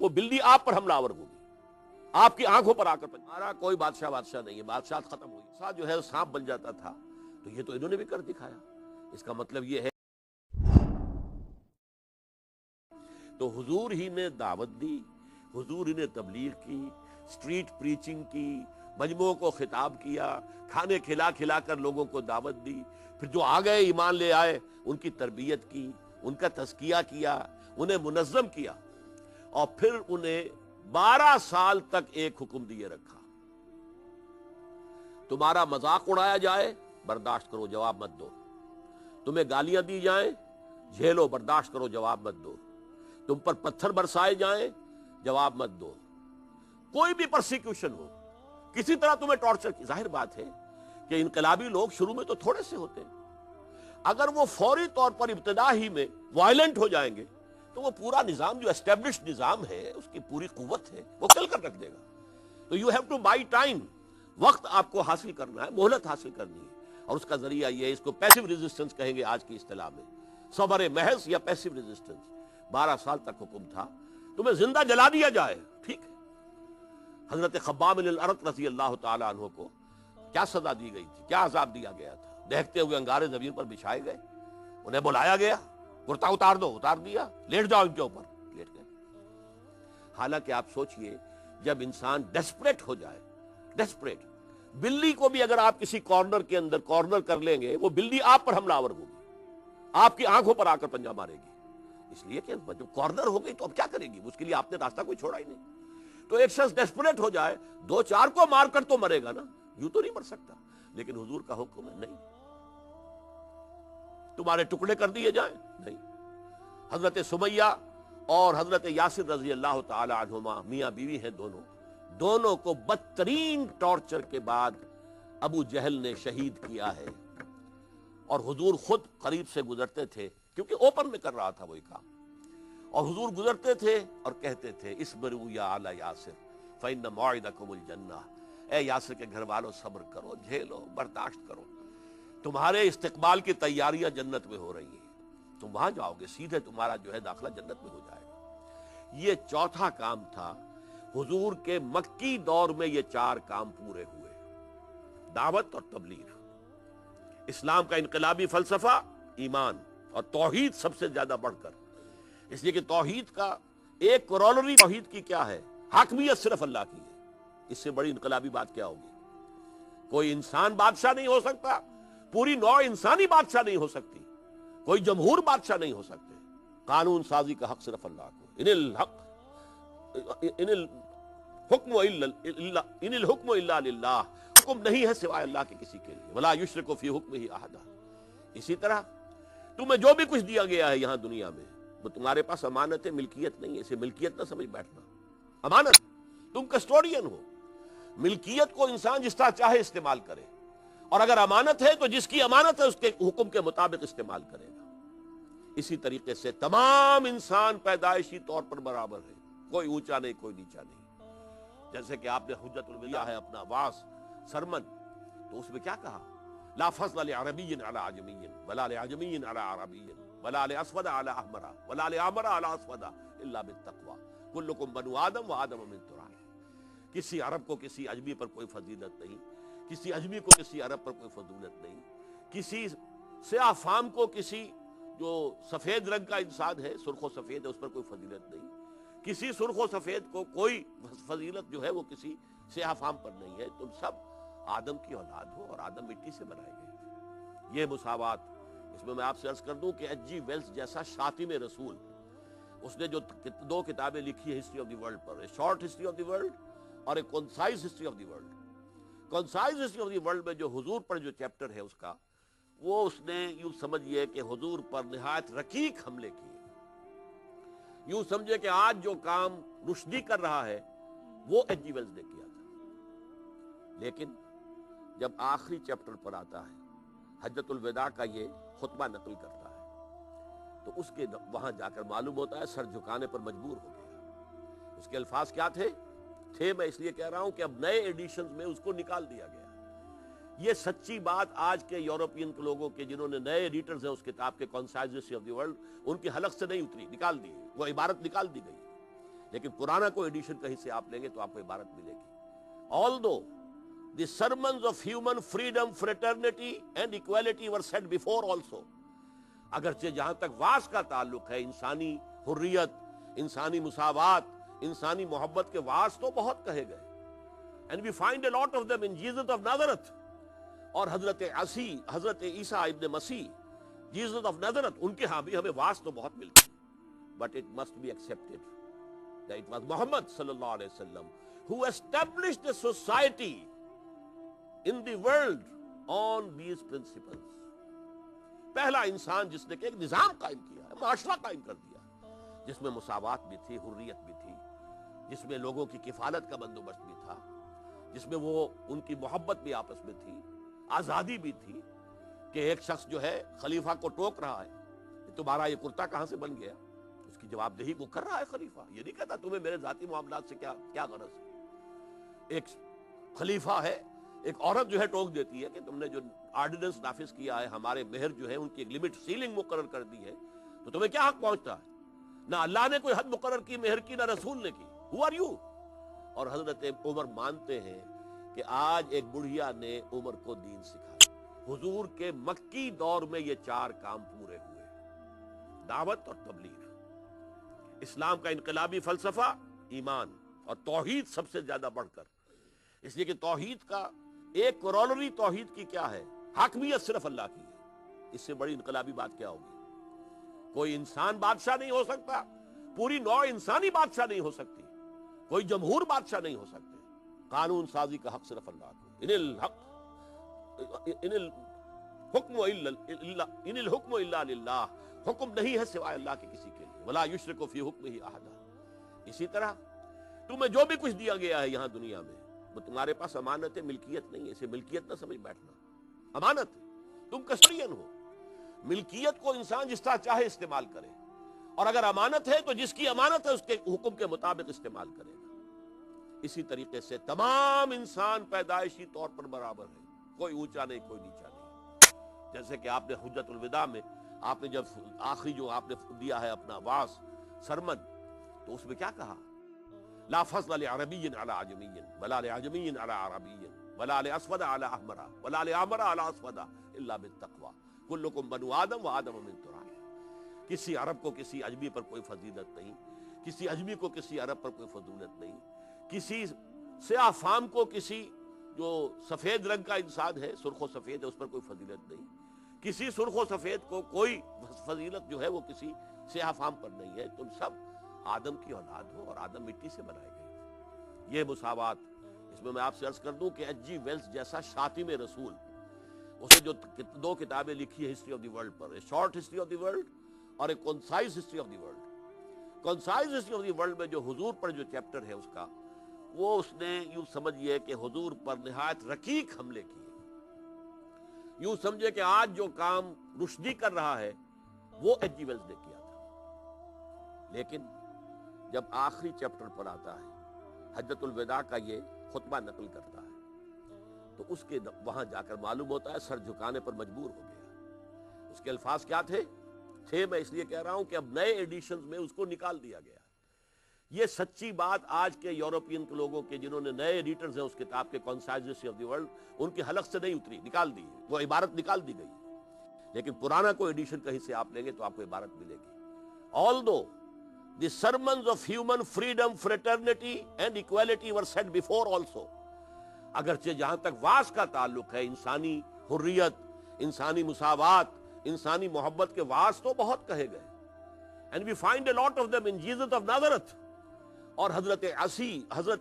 وہ بلی آپ پر حملہ آور ہوگی، آپ کی آنکھوں پر آ کر ہمارا کوئی بادشاہ نہیں ہے، بادشاہ ختم ہوئی، ساتھ جو ہے سانپ بن جاتا تھا، تو یہ تو انہوں نے بھی کر دکھایا۔ اس کا مطلب یہ ہے تو حضور ہی نے دعوت دی، حضور ہی نے تبلیغ کی، اسٹریٹ پریچنگ کی، مجموعوں کو خطاب کیا، کھانے کھلا کھلا کر لوگوں کو دعوت دی، پھر جو آ گئے ایمان لے آئے ان کی تربیت کی، ان کا تزکیہ کیا، انہیں منظم کیا، اور پھر انہیں 12 سال تک ایک حکم دیے رکھا، تمہارا مذاق اڑایا جائے برداشت کرو، جواب مت دو، تمہیں گالیاں دی جائیں جھیلو، برداشت کرو، جواب مت دو، تم پر پتھر برسائے جائیں جواب مت دو، کوئی بھی پرسیکیوشن ہو، کسی طرح تمہیں ٹارچر کی۔ ظاہر بات ہے کہ انقلابی لوگ شروع میں تو تھوڑے سے ہوتے ہیں، اگر وہ فوری طور پر ابتدا ہی میں وائلنٹ ہو جائیں گے تو وہ پورا نظام جو اسٹیبلشڈ نظام ہے، اس کی پوری قوت ہے، وہ کل کر رکھ دے گا۔ تو you have to buy time, وقت آپ کو حاصل کرنا ہے، مہلت حاصل کرنی ہے، اور اس کا ذریعہ یہ ہے، اس کو پیسو ریزسٹنس کہیں گے آج کی اصطلاح میں، صبر محض یا پیسو ریزسٹنس۔ 12 سال تک حکم تھا تمہیں زندہ جلا دیا جائے، ٹھیک ہے۔ حضرت خباب بن الارت رضی اللہ تعالی عنہ کو کیا سزا دی گئی تھی، کیا عذاب دیا گیا تھا؟ دیکھتے ہوئے انگارے زمین پر بچھائے گئے، انہیں بلایا گیا، کرتا اتار دو، اتار دیا، لیٹ جاؤ ان کے اوپر، لیٹ گئے۔ حالانکہ آپ سوچئے جب انسان ڈیسپریٹ ہو جائے، ڈیسپریٹ، بلی کو بھی اگر آپ کسی کارنر کے اندر کارنر کر لیں گے، وہ بلی آپ پر حملہ آور ہوگی، آپ کی آنکھوں پر آ کر پنجہ مارے گی، اس لیے کہ جب کارنر ہو گئی تو اب کیا کرے گی، اس کے لیے آپ نے راستہ کوئی چھوڑا ہی نہیں۔ تو ایک شخص ڈیسپریٹ ہو جائے، 2-4 کو مار کر تو مرے گا نا، یوں تو نہیں مر سکتا، لیکن حضور کا حکم ہے نہیں، تمہارے ٹکڑے کر دیے جائیں، نہیں۔ حضرت سمیہ اور حضرت یاسر رضی اللہ تعالی عنہما میاں بیوی ہیں، دونوں کو بدترین ٹارچر کے بعد ابو جہل نے شہید کیا ہے، اور حضور خود قریب سے گزرتے تھے، کیونکہ اوپن میں کر رہا تھا وہی کام، اور حضور گزرتے تھے اور کہتے تھے اصبروا یا آل یاسر فإن موعدکم الجنہ، اے یاسر کے گھر والوں صبر کرو، جھیلو، برداشت کرو، تمہارے استقبال کی تیاریاں جنت میں ہو رہی ہیں، تم وہاں جاؤ گے، سیدھے تمہارا جو ہے داخلہ جنت میں ہو جائے گا۔ یہ چوتھا کام تھا حضور کے مکی دور میں، یہ 4 کام پورے ہوئے، دعوت اور تبلیغ، اسلام کا انقلابی فلسفہ، ایمان اور توحید سب سے زیادہ بڑھ کر، اس لیے کہ توحید کا ایک کرولری توحید کی کیا ہے، حاکمیت صرف اللہ کی ہے، اس سے بڑی انقلابی بات کیا ہوگی؟ کوئی انسان بادشاہ نہیں ہو سکتا، پوری نوع انسانی بادشاہ نہیں ہو سکتی، کوئی جمہور بادشاہ نہیں ہو سکتے، قانون سازی کا حق صرف اللہ کو، ان الحکم الا للہ، حکم نہیں ہے سوائے اللہ کے کسی کے لیے، ولا یشرک فی حکمہ احد۔ اسی طرح تمہیں جو بھی کچھ دیا گیا ہے یہاں دنیا میں، وہ تمہارے پاس امانت ہے، ملکیت نہیں ہے، اسے ملکیت نہ سمجھ بیٹھنا، امانت، تم کسٹوڈین ہو، ملکیت کو انسان جس طرح چاہے استعمال کرے، اور اگر امانت ہے تو جس کی امانت ہے اس کے حکم کے مطابق استعمال کرے گا۔ اسی طریقے سے تمام انسان پیدائشی طور پر برابر ہے، کوئی اونچا نہیں، کوئی نیچا نہیں۔ جیسے کہ آپ نے حجت الوداع ہے اپنا واس سرمن، تو اس میں کیا کہا؟ لا فضل لعربی علی عجمی ولا لعجمی علی عربی ولا لاسود علی احمر ولا لاحمر علی اسود الا بالتقوی کلکم بنو آدم وآدم من تراب۔ کسی عرب کو کسی عجمی پر کوئی فضیلت نہیں، کسی عجمی کو کسی عرب پر کوئی فضیلت نہیں، کسی سیاہ فام کو کسی جو سفید رنگ کا انسان ہے، سرخ و سفید ہے، اس پر کوئی فضیلت نہیں، کسی سرخ و سفید کو کوئی فضیلت جو ہے وہ کسی سیاہ فام پر نہیں ہے، تم سب آدم کی اولاد ہو اور آدم مٹی سے بنائے گئے تھے۔ یہ مساوات، اس میں آپ سے عرض کر دوں کہ ایچ جی ویلز جیسا شاطم رسول، اس نے جو 2 کتابیں لکھی ہے history of the world per, short history of the world اور ایک concise history of the world. Concise history of the world میں جو حضور پر جو چیپٹر ہے اس کا، وہ اس نے یوں سمجھئے کہ حضور پر نہایت رقیق حملے کیے، یوں سمجھے کہ آج جو کام رشدی کر رہا ہے وہ ایچ جی ویلز نے کیا تھا۔ لیکن جب آخری چیپٹر پر آتا ہے، حجت الوداع کا یہ خطبہ نقل کرتا ہے، تو اس کے وہاں جا کر معلوم ہوتا ہے سر جھکانے پر مجبور ہو گیا۔ اس کے الفاظ کیا تھے میں اس لیے کہہ رہا ہوں کہ اب نئے ایڈیشنز میں اس کو نکال دیا گیا۔ یہ سچی بات آج کے یورپین کے لوگوں کے جنہوں نے نئے ایڈیٹرز ہیں اس کتاب کے concise history of the world, ان کی حلق سے نہیں اتری، نکال دی، وہ عبارت نکال دی گئی لیکن پرانا کوئی ایڈیشن کہیں سے آپ لیں گے تو آپ کو عبارت ملے گی. Although the sermons of human freedom, fraternity and equality were said before also. اگرچہ جہاں تک واس کا تعلق ہے، انسانی حریت، انسانی مساوات، انسانی محبت کے واس تو بہت کہے گئے. And we find a lot of them in Jesus of Nazareth. اور حضرت عیسیٰ ابن مسیح Jesus of Nazareth، ان کے ہاں بھی ہمیں واس تو بہت ملتی ہے. But it must be accepted that it was Muhammad sallallahu alayhi wa sallam who established a society in the world on these principles. پہلا انسان جس نے کہ ایک نظام قائم کیا ہے، معاشرہ قائم کر دیا، جس میں مساوات بھی تھی، حریت بھی تھی، جس میں لوگوں کی کفالت کا بندوبست بھی تھا، جس میں وہ ان کی محبت بھی آپس میں تھی، آزادی بھی تھی کہ ایک شخص جو ہے خلیفہ کو ٹوک رہا ہے کہ تمہارا یہ کرتا کہاں سے بن گیا، اس کی جواب دہی وہ کر رہا ہے خلیفہ. یہ نہیں کہتا تمہیں میرے ذاتی معاملات سے کیا غرض ہے. ایک خلیفہ ہے، ایک عورت جو ہے ٹوک دیتی ہے کہ تم نے جو آرڈیننس نافذ کیا ہے، ہمارے مہر جو ہے ان کی ایک لمٹ سیلنگ مقرر کر دی ہے، تو تمہیں کیا حق پہنچتا ہے؟ نہ اللہ نے کوئی حد مقرر کی مہر کی، نہ رسول نے کی. Who are you؟ اور حضرت عمر مانتے ہیں کہ آج ایک بڑھیا نے عمر کو دین سکھایا. حضور کے مکی دور میں یہ 4 کام پورے ہوئے: دعوت اور تبلیغ، اسلام کا انقلابی فلسفہ، ایمان اور توحید سب سے زیادہ بڑھ کر. اس لیے کہ توحید کا ایک کورولری توحید کی کیا ہے؟ حاکمیت صرف اللہ کی ہے. اس سے بڑی انقلابی بات کیا ہوگی؟ کوئی انسان بادشاہ نہیں ہو سکتا، پوری نوع انسانی بادشاہ نہیں ہو سکتی، کوئی جمہور بادشاہ نہیں ہو سکتے. قانون سازی کا حق صرف اللہ کو. ان الحکم الا للہ، حکم نہیں ہے سوائے اللہ کے کسی کے لیے. ولا یشرک فی حکمہ احدا. اسی طرح تمہیں جو بھی کچھ دیا گیا ہے یہاں دنیا میں، وہ تمہارے پاس امانت ہے، ملکیت نہیں ہے. اسے ملکیت نہ سمجھ بیٹھنا، امانت ہے. تم کسٹڈین ہو. ملکیت کو انسان جس طرح چاہے استعمال کرے، اور اگر امانت ہے تو جس کی امانت ہے اس کے حکم کے مطابق استعمال کرے گا. اسی طریقے سے تمام انسان پیدائشی طور پر برابر ہے، کوئی اونچا نہیں، کوئی نیچا نہیں. جیسے کہ آپ نے حجت الوداع میں آپ نے جب آخری جو آپ نے دیا ہے اپنا واس سرمن، تو اس میں کیا کہا؟ لا فضل لعربی علی عجمی ولا لعجمی علی عربی ولا لاسود علی احمر ولا لاحمر علی اسود الا بالتقوی کلکم بنو آدم و آدم من تراب. کسی عرب کو کسی اجمی پر کوئی فضیلت نہیں، کسی اجمی کو کسی عرب پر کوئی فضیلت نہیں، کسی سیاہ فام کو کسی جو سفید رنگ کا انسان ہے، سرخ و سفید ہے، اس پر کوئی فضیلت نہیں، کسی سرخ و سفید کو کوئی فضیلت جو ہے وہ کسی سیاہ فام پر نہیں ہے. تم سب آدم کی اولاد ہو اور آدم مٹی سے بنائے گئے. یہ مساوات، اس میں آپ سے عرض کر دوں کہ ایچ جی ویلز جیسا شاطم رسول، اس نے جو 2 کتابیں لکھی ہے ہسٹری آف دی ورلڈ پر، a short history of the world اور a concise history of the world. Concise history of the world میں جو حضور پر جو چیپٹر ہے اس کا، وہ اس نے یوں سمجھئے کہ حضور پر نہایت رقیق حملے کیے. یوں سمجھے کہ آج جو کام رشدی کر رہا ہے وہ ایچ جی ویلز نے کیا تھا. لیکن جب آخری چیپٹر پر آتا ہے، حجت الوداع کا یہ خطبہ نقل کرتا ہے، تو اس کے وہاں جا کر معلوم ہوتا ہے سر جھکانے پر مجبور ہو گیا. اس کے الفاظ کیا تھے میں اس لیے کہہ رہا ہوں کہ اب نئے ایڈیشنز میں اس کو نکال دیا گیا. یہ سچی بات آج کے یورپین کے لوگوں کے جنہوں نے نئے ایڈیٹرز ہیں اس کتاب کے concise history of the world, ان کی حلق سے نہیں اتری، نکال دی، وہ عبارت نکال دی گئی. لیکن پرانا کوئی ایڈیشن کہیں سے آپ لیں گے تو آپ کو عبارت ملے گی. Although the sermons of human freedom, fraternity and equality were said before also. اگرچہ جہاں تک واس کا تعلق ہے، انسانی حریت، انسانی مساوات، انسانی محبت کے واس تو بہت کہے گئے. And we find a lot of them in Jesus of Nazareth. اور حضرت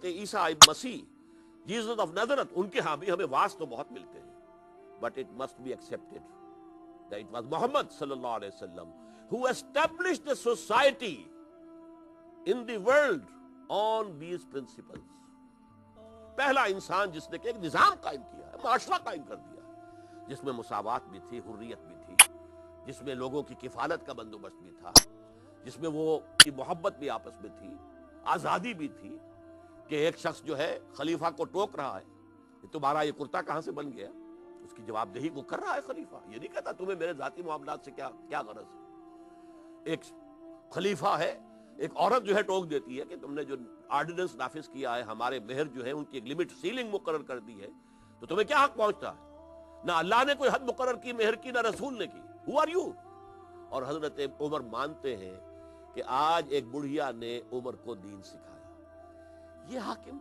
عیسیٰ ابن مسیح Jesus of Nazareth، ان کے ہاں بھی ہمیں واس تو بہت ملتے ہیں. But it must be accepted that it was Muhammad sallallahu alayhi wa sallam who established a society in the world on these principles. پہلا انسان جس نے کہ ایک نظام قائم کیا ہے، معاشرہ قائم کر دیا، جس میں مساوات بھی تھی، حریت بھی تھی، جس میں لوگوں کی کفالت کا بندوبست بھی تھا، جس میں وہ کی محبت بھی آپس میں تھی، آزادی بھی تھی کہ ایک شخص جو ہے خلیفہ کو ٹوک رہا ہے کہ تمہارا یہ کرتا کہاں سے بن گیا، اس کی جواب دہی وہ کر رہا ہے خلیفہ. یہ نہیں کہتا تمہیں میرے ذاتی معاملات سے کیا غرض ہے. ایک خلیفہ ہے، ایک عورت جو ہے ٹوک دیتی ہے کہ تم نے جو آرڈیننس نافذ کیا ہے، ہمارے مہر جو ہے ان کی ایک لمٹ سیلنگ مقرر کر دی ہے، تو تمہیں کیا حق پہنچتا ہے؟ نہ اللہ نے کوئی حد مقرر کی مہر کی، نہ رسول نے کی. Who are you? اور حضرت عمر مانتے ہیں کہ آج ایک بڑھیا نے عمر کو دین سکھایا. یہ حاکم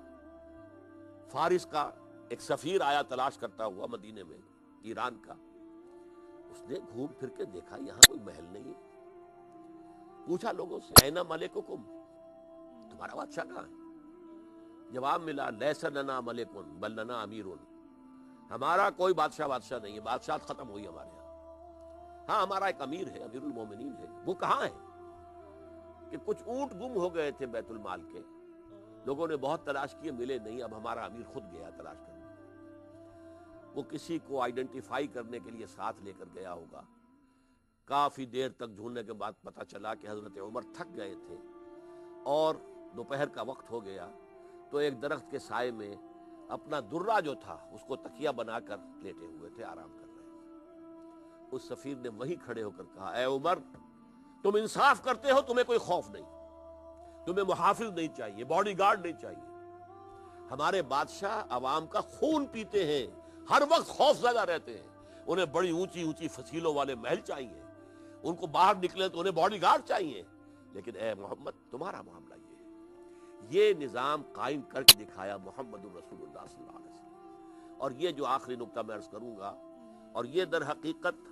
فارس کا ایک سفیر آیا تلاش کرتا ہوا مدینے میں، ایران کا. اس نے گھوم پھر کے دیکھا یہاں کوئی محل نہیں ہے. پوچھا لوگوں سے اینا ملککم، تمہارا بادشاہ کہاں ہے؟ جواب ملا لیس لنا ملکن بل لنا امیرون، ہمارا کوئی بادشاہ نہیں ہے، بادشاہت ختم ہوئی ہمارے یہاں. ہاں ہمارا ایک امیر ہے، امیر المومنین ہے. وہ کہاں ہے؟ کہ کچھ اونٹ گم ہو گئے تھے بیت المال کے، لوگوں نے بہت تلاش کیے ملے نہیں، اب ہمارا امیر خود گیا تلاش کرنے. وہ کسی کو آئیڈینٹیفائی کرنے کے لیے ساتھ لے کر گیا ہوگا. کافی دیر تک ڈھونڈنے کے بعد پتہ چلا کہ حضرت عمر تھک گئے تھے اور دوپہر کا وقت ہو گیا، تو ایک درخت کے سائے میں اپنا درہ جو تھا اس کو تکیہ بنا کر لیٹے ہوئے تھے، آرام کر رہے تھے. اس سفیر نے وہیں کھڑے ہو کر کہا اے عمر، تم انصاف کرتے ہو، تمہیں کوئی خوف نہیں، تمہیں محافظ نہیں چاہیے، باڈی گارڈ نہیں چاہیے. ہمارے بادشاہ عوام کا خون پیتے ہیں، ہر وقت خوف زدہ رہتے ہیں، انہیں بڑی اونچی اونچی فصیلوں والے محل چاہیے، ان کو باہر نکلے تو انہیں باڈی گارڈ چاہیے. لیکن اے محمد تمہارا معاملہ یہ ہے. یہ نظام قائم کر کے دکھایا محمد الرسول اللہ صلی اللہ علیہ وسلم. اور یہ جو آخری نقطہ میں عرض کروں گا، اور یہ در حقیقت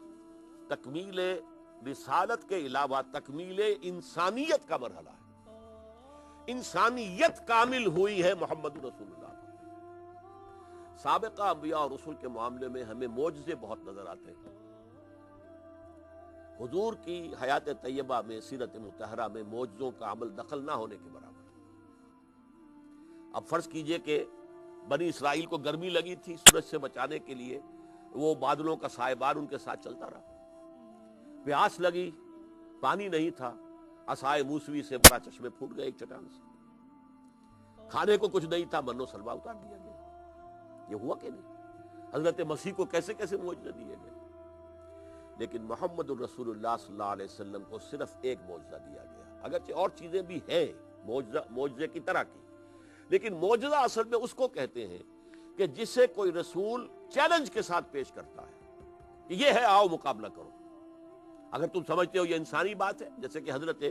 تکمیل رسالت کے علاوہ تکمیل انسانیت کا مرحلہ ہے. انسانیت کامل ہوئی ہے محمد رسول اللہ. سابقہ انبیاء اور رسول کے معاملے میں ہمیں معجزے بہت نظر آتے ہیں. حضور کی حیات طیبہ میں، سیرت مطہرہ میں معجزوں کا عمل دخل نہ ہونے کے برابر. اب فرض کیجئے کہ بنی اسرائیل کو گرمی لگی تھی، سورج سے بچانے کے لیے وہ بادلوں کا سائبان ان کے ساتھ چلتا رہا. پیاس لگی، پانی نہیں تھا، عصائے موسوی سے بڑا چشمے پھوٹ گئے ایک چٹان سے. کھانے کو کچھ نہیں تھا، من و سلوہ اتار دیا گیا. یہ ہوا کہ نہیں؟ حضرت مسیح کو کیسے کیسے معجزے دیے گئے. لیکن محمد الرسول اللہ صلی اللہ علیہ وسلم کو صرف ایک معجزہ دیا گیا. اگرچہ اور چیزیں بھی ہیں معجزے کی طرح کی، لیکن معجزہ اصل میں اس کو کہتے ہیں کہ جسے کوئی رسول چیلنج کے ساتھ پیش کرتا ہے کہ یہ ہے، آؤ مقابلہ کرو. اگر تم سمجھتے ہو یہ انسانی بات ہے، جیسے کہ حضرت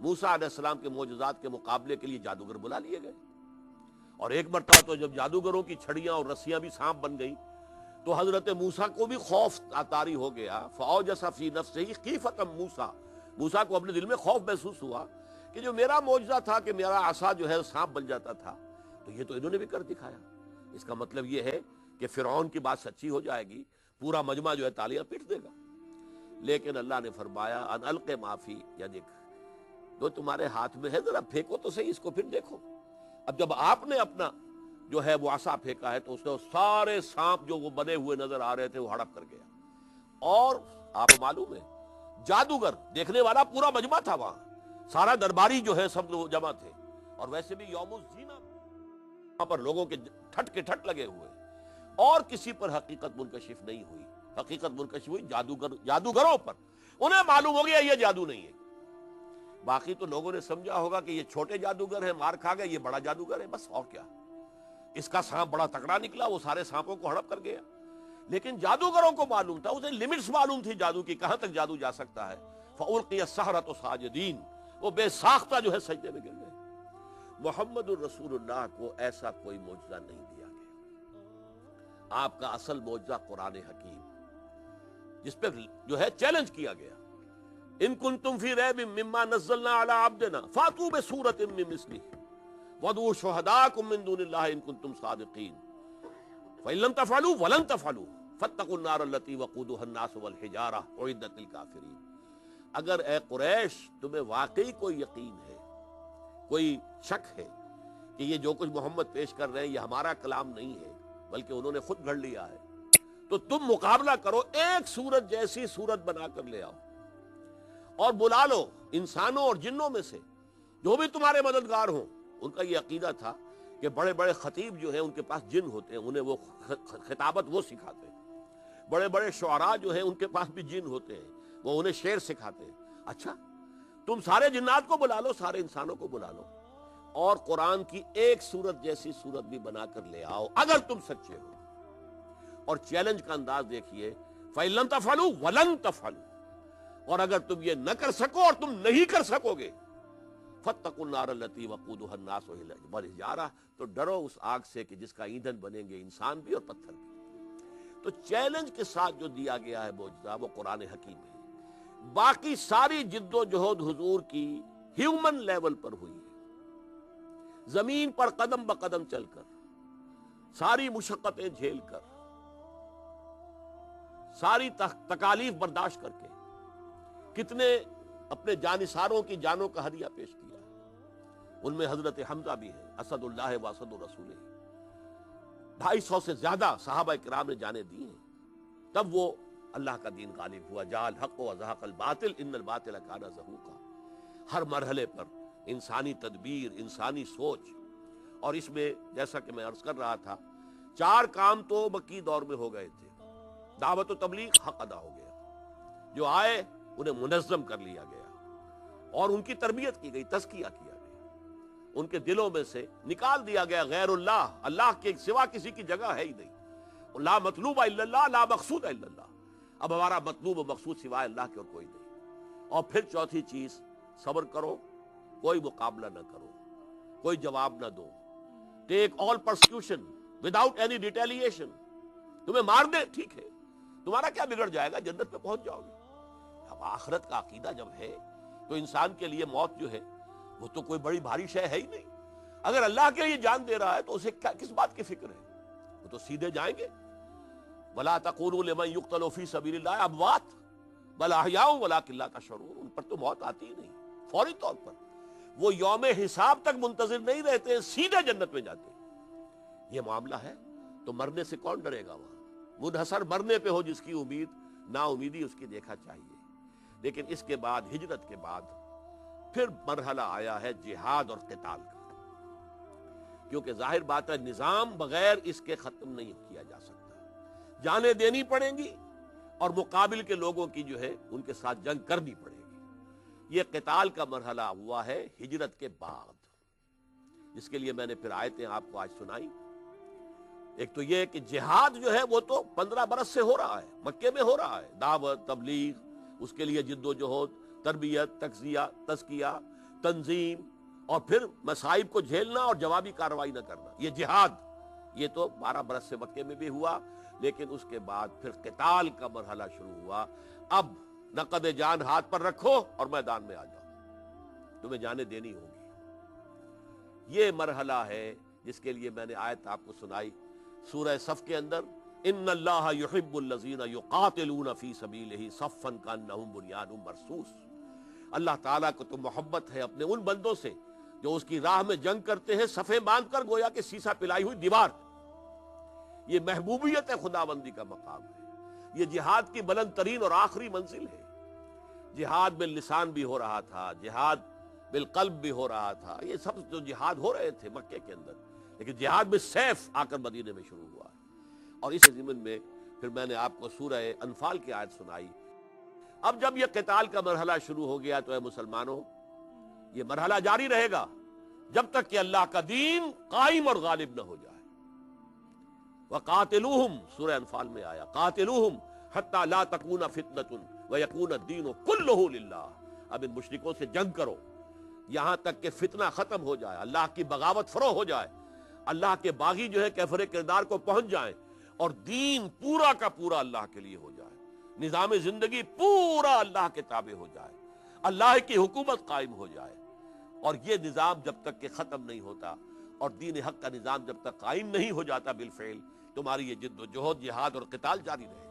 موسیٰ علیہ السلام کے معجزات کے مقابلے کے لیے جادوگر بلا لیے گئے، اور ایک مرتبہ تو جب جادوگروں کی چھڑیاں اور رسیاں بھی سانپ بن گئیں تو حضرت موسیٰ کو بھی خوف طاری ہو گیا. فَأَوْجَسَ فِي نَفْسِهِ خِیفَةً موسیٰ، موسیٰ کو اپنے دل میں خوف محسوس ہوا کہ جو میرا معجزہ تھا کہ میرا عصا جو ہے سانپ بن جاتا تھا، تو یہ تو انہوں نے بھی کر دکھایا. اس کا مطلب یہ ہے کہ فرعون کی بات سچی ہو جائے گی، پورا مجمع جو ہے تالیاں پیٹ دے گا. لیکن اللہ نے فرمایا ان الق ما فی یدک، جو تمہارے ہاتھ میں ہے ذرا پھینکو تو صحیح اس کو، پھر دیکھو. اب جب آپ نے اپنا جو ہے وہ عصا پھینکا ہے تو اس نے سارے سانپ جو وہ بنے ہوئے نظر آ رہے تھے وہ ہڑپ کر گیا. اور آپ کو معلوم ہے جادوگر، دیکھنے والا پورا مجمع تھا وہاں، سارا درباری جو ہے سب لوگ جمع تھے، اور ویسے بھی یوم الزینہ وہاں پر لوگوں کے ٹھٹ کے ٹھٹ لگے ہوئے، اور کسی پر حقیقت منکشف نہیں ہوئی. حقیقت منکشف ہوئی جادوگروں پر. انہیں معلوم ہو گیا یہ جادو نہیں ہے. باقی تو لوگوں نے سمجھا ہوگا کہ یہ چھوٹے جادوگر ہیں، مار کھا گئے، یہ بڑا جادوگر ہے، بس اور کیا. اس کا سانپ بڑا تکڑا نکلا، وہ سارے سانپوں کو ہڑپ کر گیا. لیکن جادوگروں کو معلوم تھا، اسے لمٹس معلوم تھی جادو کی، کہاں تک جادو جا سکتا ہے. فَأُلْقِيَ السَّحَرَةُ سَاجِدِينَ، وہ بے ساختہ جو ہے سجدے میں گر گئے. محمد الرسول اللہ کو ایسا کوئی معجزہ نہیں دیا گیا. آپ کا اصل معجزہ قرآن حکیم، جس پہ جو ہے چیلنج کیا گیا. ان کنتم فی ریب مما نزلنا علی عبدنا فاتوا بسورۃ من مثلہ وادعوا شہداءکم من دون اللہ ان کنتم صادقین فإن لم تفعلوا ولن تفعلوا فاتقوا النار التي وقودها الناس والحجارہ اعدت للکافرین. اگر اے قریش تمہیں واقعی کوئی یقین ہے، کوئی شک ہے کہ یہ جو کچھ محمد پیش کر رہے ہیں یہ ہمارا کلام نہیں ہے بلکہ انہوں نے خود گھڑ لیا ہے، تو تم مقابلہ کرو، ایک سورت جیسی سورت بنا کر لے آؤ اور بلا لو انسانوں اور جنوں میں سے جو بھی تمہارے مددگار ہوں. ان کا یہ عقیدہ تھا کہ بڑے بڑے خطیب جو ہیں ان کے پاس جن ہوتے ہیں، انہیں وہ خطابت وہ سکھاتے ہیں. بڑے بڑے شعراء جو ہیں ان کے پاس بھی جن ہوتے ہیں، وہ انہیں شعر سکھاتے ہیں. اچھا تم سارے جنات کو بلا لو، سارے انسانوں کو بلا لو، اور قرآن کی ایک سورت جیسی سورت بھی بنا کر لے آؤ اگر تم سچے ہو۔ اور چیلنج کا انداز دیکھیے، فَإِن لَمْ تَفْعَلُوا وَلَن تَفْعَلُوا، اور اگر تم یہ نہ کر سکو اور تم نہیں کر سکو گے، فَاتَّقُوا النَّارَ الَّتِي وَقُودُهَا النَّاسُ وَالْحِجَارَةُ، تو ڈرو اس آگ سے کہ جس کا ایندھن بنیں گے انسان بھی اور پتھر بھی۔ تو چیلنج کے ساتھ جو دیا گیا ہے معجزہ وہ قرآن حکیم ہے۔ باقی ساری جد و جہد حضور کی ہیومن لیول پر ہوئی ہے، زمین پر قدم بقدم چل کر، ساری مشقتیں جھیل کر، ساری تکالیف برداشت کر کے، کتنے اپنے جانثاروں کی جانوں کا ہدیہ پیش کیا۔ ان میں حضرت حمزہ بھی ہیں، اسد اللہ و اسد الرسول، 250 سے زیادہ صحابہ کرام نے جانیں دی ہیں، تب وہ اللہ کا دین غالب ہوا۔ جاء الحق وزهق الباطل ان الباطل کان زہوقا۔ ہر مرحلے پر انسانی تدبیر، انسانی سوچ، اور اس میں جیسا کہ میں عرض کر رہا تھا 4 کام تو مکی دور میں ہو گئے تھے۔ دعوت و تبلیغ حق ادا ہو گیا، جو آئے انہیں منظم کر لیا گیا اور ان کی تربیت کی گئی، تزکیہ کیا گیا، ان کے دلوں میں سے نکال دیا گیا غیر اللہ، اللہ کے سوا کسی کی جگہ ہے ہی نہیں، لا مطلوب الا اللہ، لا مقصود الا اللہ، اب ہمارا مطلوب و مقصود سوائے اللہ کے اور کوئی نہیں۔ اور پھر چوتھی چیز، صبر کرو، کوئی مقابلہ نہ کرو، کوئی جواب نہ دو، ٹیک آل پرسیکیوشن وداؤٹ اینی ریٹیلیشن، تمہیں مار دے ٹھیک ہے، تمہارا کیا بگڑ جائے گا، جنت پہ پہنچ جاؤ گے۔ اب آخرت کا عقیدہ جب ہے تو انسان کے لیے موت جو ہے وہ تو کوئی بڑی بھاری شے ہے ہی نہیں۔ اگر اللہ کے لیے جان دے رہا ہے تو اسے کس بات کی فکر ہے، وہ تو سیدھے جائیں گے۔ وَلَا تَقُولُوا لِمَن يُقْتَلُ فِي سَبِيلِ اللَّهِ أَمْوَاتٌ بَلْ أَحْيَاءٌ وَلَٰكِن لَّا تَشْعُرُونَ، ان پر تو موت آتی ہی نہیں فوری طور پر، وہ یوم حساب تک منتظر نہیں رہتے، سیدھے جنت میں جاتے ہیں۔ یہ معاملہ ہے تو مرنے سے کون ڈرے گا؟ وہاں منحصر مرنے پہ ہو جس کی امید، نا امیدی اس کی دیکھا چاہیے۔ لیکن اس کے بعد، ہجرت کے بعد، پھر مرحلہ آیا ہے جہاد اور قتال کا، کیونکہ ظاہر بات ہے نظام بغیر اس کے ختم نہیں کیا جا سکتا، جانیں دینی پڑیں گی اور مقابل کے لوگوں کی جو ہے ان کے ساتھ جنگ کرنی پڑے گی۔ یہ قتال کا مرحلہ ہوا ہے ہجرت کے بعد، جس کے لیے میں نے پھر آیتیں آپ کو آج سنائی۔ ایک تو یہ کہ جہاد جو ہے وہ تو 15 برس سے ہو رہا ہے، مکے میں ہو رہا ہے، دعوت، تبلیغ، اس کے لیے جد و جہد، تربیت، تزکیہ، تنظیم، اور پھر مصائب کو جھیلنا اور جوابی کارروائی نہ کرنا، یہ جہاد، یہ تو 12 برس سے مکے میں بھی ہوا۔ لیکن اس کے بعد پھر قتال کا مرحلہ شروع ہوا۔ اب نقد جان ہاتھ پر رکھو اور میدان میں آ جاؤ، تمہیں جانیں دینی ہوگی۔ یہ مرحلہ ہے جس کے لیے میں نے آیت آپ کو سنائی سورہ صف کے اندر، ان اللہ یحب الذین یقاتلون فی سبیلہ صفا کانہم بنیان مرصوص۔ اللہ تعالیٰ کو تو محبت ہے اپنے ان بندوں سے جو اس کی راہ میں جنگ کرتے ہیں صفیں باندھ کر، گویا کہ سیسا پلائی ہوئی دیوار۔ یہ محبوبیت خداوندی کا مقام ہے، یہ جہاد کی بلند ترین اور آخری منزل ہے۔ جہاد باللسان بھی ہو رہا تھا، جہاد بالقلب بھی ہو رہا تھا، یہ سب جو جہاد ہو رہے تھے مکے کے اندر، لیکن جہاد بالسیف آ کر مدینے میں شروع ہوا۔ اور اس ضمن میں پھر میں نے آپ کو سورہ انفال کی آیت سنائی۔ اب جب یہ قتال کا مرحلہ شروع ہو گیا تو اے مسلمانوں، یہ مرحلہ جاری رہے گا جب تک کہ اللہ کا دین قائم اور غالب نہ ہو جائے۔ وَقَاتِلُوهُمْ، سورہ انفال میں آیا، قَاتِلُوهُمْ حَتَّى لَا تَكُونَ فِتْنَةٌ وَيَكُونَ الدِّينُ كُلُّهُ لِلَّهِ۔ اب ان مشرکوں سے جنگ کرو یہاں تک کہ فتنہ ختم ہو جائے، اللہ کی بغاوت فروغ ہو جائے، اللہ کے باغی جو ہے کیفر کردار کو پہنچ جائیں، اور دین پورا کا پورا اللہ کے لیے ہو جائے، نظام زندگی پورا اللہ کے تابع ہو جائے، اللہ کی حکومت قائم ہو جائے۔ اور یہ نظام جب تک کہ ختم نہیں ہوتا اور دین حق کا نظام جب تک قائم نہیں ہو جاتا بالفعل، تمہاری یہ جد و جہد، جہاد اور قتال جاری رہے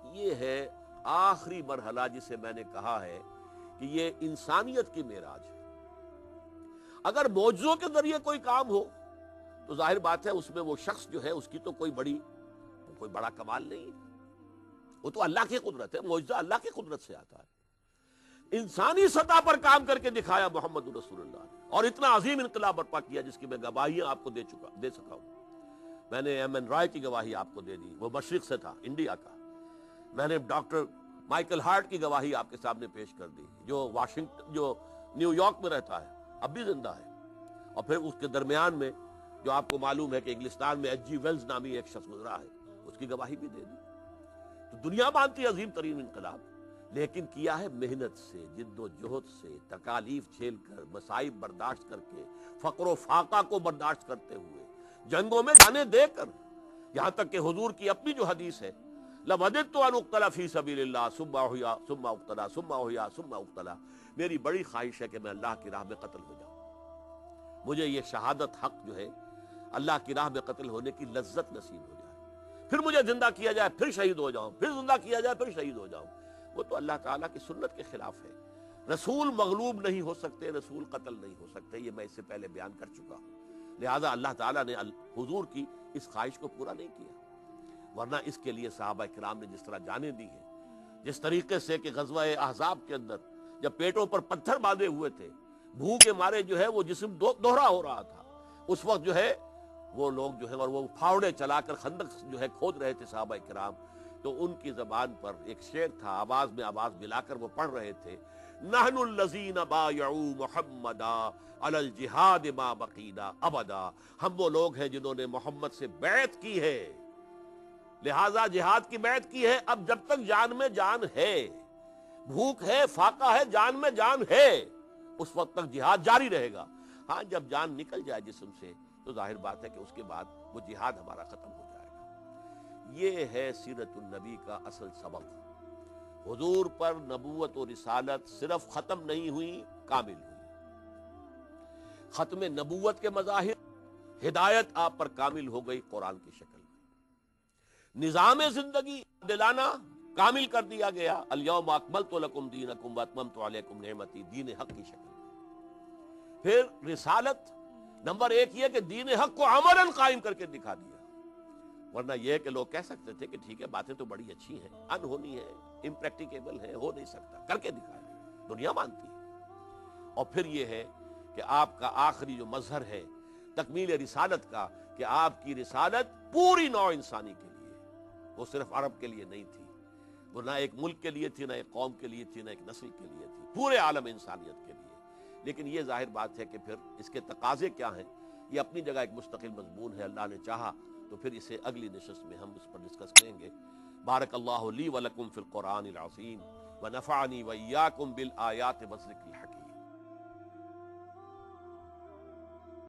گی۔ یہ ہے آخری مرحلہ جسے میں نے کہا ہے کہ یہ انسانیت کی معراج ہے۔ اگر معجزوں کے ذریعے کوئی کام ہو تو ظاہر بات ہے اس میں وہ شخص جو ہے اس کی تو کوئی بڑا کمال نہیں ہے، وہ تو اللہ کی قدرت ہے، معجزہ اللہ کی قدرت سے آتا ہے۔ انسانی سطح پر کام کر کے دکھایا محمد رسول اللہ نے، اور اتنا عظیم انقلاب برپا کیا جس کی میں گواہیاں آپ کو دے سکا ہوں۔ میں نے ایم این رائے کی گواہی آپ کو دے دی، وہ مشرق سے تھا، انڈیا کا۔ میں نے ڈاکٹر مائیکل ہارٹ کی گواہی آپ کے سامنے پیش کر دی، جو واشنگٹن جو نیو یارک میں رہتا ہے، اب بھی زندہ ہے. اور پھر اس کے درمیان میں جو آپ کو معلوم ہے کہ انگلستان میں ایچ جی ویلز نامی ایک شخص گزرا ہے، اس کی گواہی بھی دے دی. تو دنیا مانتی ہے عظیم ترین انقلاب، لیکن کیا ہے محنت سے، جد و جہد سے، تکالیف جھیل کر، مصائب برداشت کر کے، فقر و فاقہ کو برداشت کرتے ہوئے، جنگوں میں جانے دے کر، یہاں تک کہ حضور کی اپنی جو حدیث ہے، لَوَدِدْتُ أَنْ أُقْتَلَ فِي سَبِيلِ اللَّهِ ثُمَّ أُحْيَا ثُمَّ أُقْتَلَ ثُمَّ أُحْيَا ثُمَّ أُقْتَلَ، میری بڑی خواہش ہے کہ میں اللہ کی راہ میں قتل ہو جاؤں، مجھے یہ شہادت حق جو ہے اللہ کی راہ میں قتل ہونے کی لذت نصیب ہو جائے، پھر مجھے زندہ کیا جائے، پھر شہید ہو جاؤں، پھر زندہ کیا جائے، پھر شہید ہو جاؤں. وہ تو اللہ تعالیٰ کی سنت کے خلاف ہے. رسول مغلوب نہیں ہو سکتے، رسول قتل نہیں ہو سکتے، یہ میں اس سے پہلے بیان کر چکا ہوں. لہذا اللہ تعالیٰ نے حضور کی اس خواہش کو پورا نہیں کیا، ورنہ اس کے لیے صحابہ کرام نے جس طرح جانیں دی ہیں، جس طریقے سے کہ غزوہ احزاب کے اندر جب پیٹوں پر پتھر باندھے ہوئے تھے، بھوک کے مارے جو ہے وہ جسم دوہرا ہو رہا تھا، اس وقت جو ہے وہ لوگ جو ہے اور وہ پھاوڑے چلا کر خندق جو ہے کھود رہے تھے صحابہ کرام، تو ان کی زبان پر ایک شعر تھا، آواز میں آواز ملا کر وہ پڑھ رہے تھے، نحن الذین بایعوا محمدا علی الجہاد ما بقینا ابدا، ہم وہ لوگ ہیں جنہوں نے محمد سے بیعت کی ہے، لہذا جہاد کی بیعت کی ہے، اب جب تک جان میں جان ہے، بھوک ہے، فاقہ ہے، جان میں جان ہے، اس وقت تک جہاد جاری رہے گا. ہاں جب جان نکل جائے جسم سے تو ظاہر بات ہے کہ اس کے بعد وہ جہاد ہمارا ختم ہو جائے گا. یہ ہے سیرت النبی کا اصل سبق. حضور پر نبوت و رسالت صرف ختم نہیں ہوئی، کامل ہوئی. ختم نبوت کے مظاہر، ہدایت آپ پر کامل ہو گئی قرآن کی شکل میں، نظام زندگی دلانہ کامل کر دیا گیا، الیوم اکملت لکم دینکم واتممت علیکم نعمتی، دین حق کی شکل میں. پھر رسالت نمبر ایک یہ کہ دین حق کو عملاً قائم کر کے دکھا دیا، ورنہ یہ کہ لوگ کہہ سکتے تھے کہ ٹھیک ہے باتیں تو بڑی اچھی ہیں، انہونی ہے، امپریکٹیکیبل ہے، ہو نہیں سکتا، کر کے دکھایا، دنیا مانتی ہے. اور پھر یہ ہے کہ آپ کا آخری جو مظہر ہے تکمیل رسالت کا، کہ آپ کی رسالت پوری نوع انسانی کے لیے، وہ صرف عرب کے لیے نہیں تھی، وہ نہ ایک ملک کے لیے تھی، نہ ایک قوم کے لیے تھی، نہ ایک نسل کے لیے تھی، پورے عالم انسانیت کے لیے. لیکن یہ ظاہر بات ہے کہ پھر اس کے تقاضے کیا ہیں، یہ اپنی جگہ ایک مستقل مضمون ہے. اللہ نے چاہا تو پھر اسے اگلی نشست میں ہم اس پر ڈسکس کریں گے. بارک اللہ لی ولکم فی القرآن العظیم ونفعنی وإیاکم بالآیات والذکر الحکیم.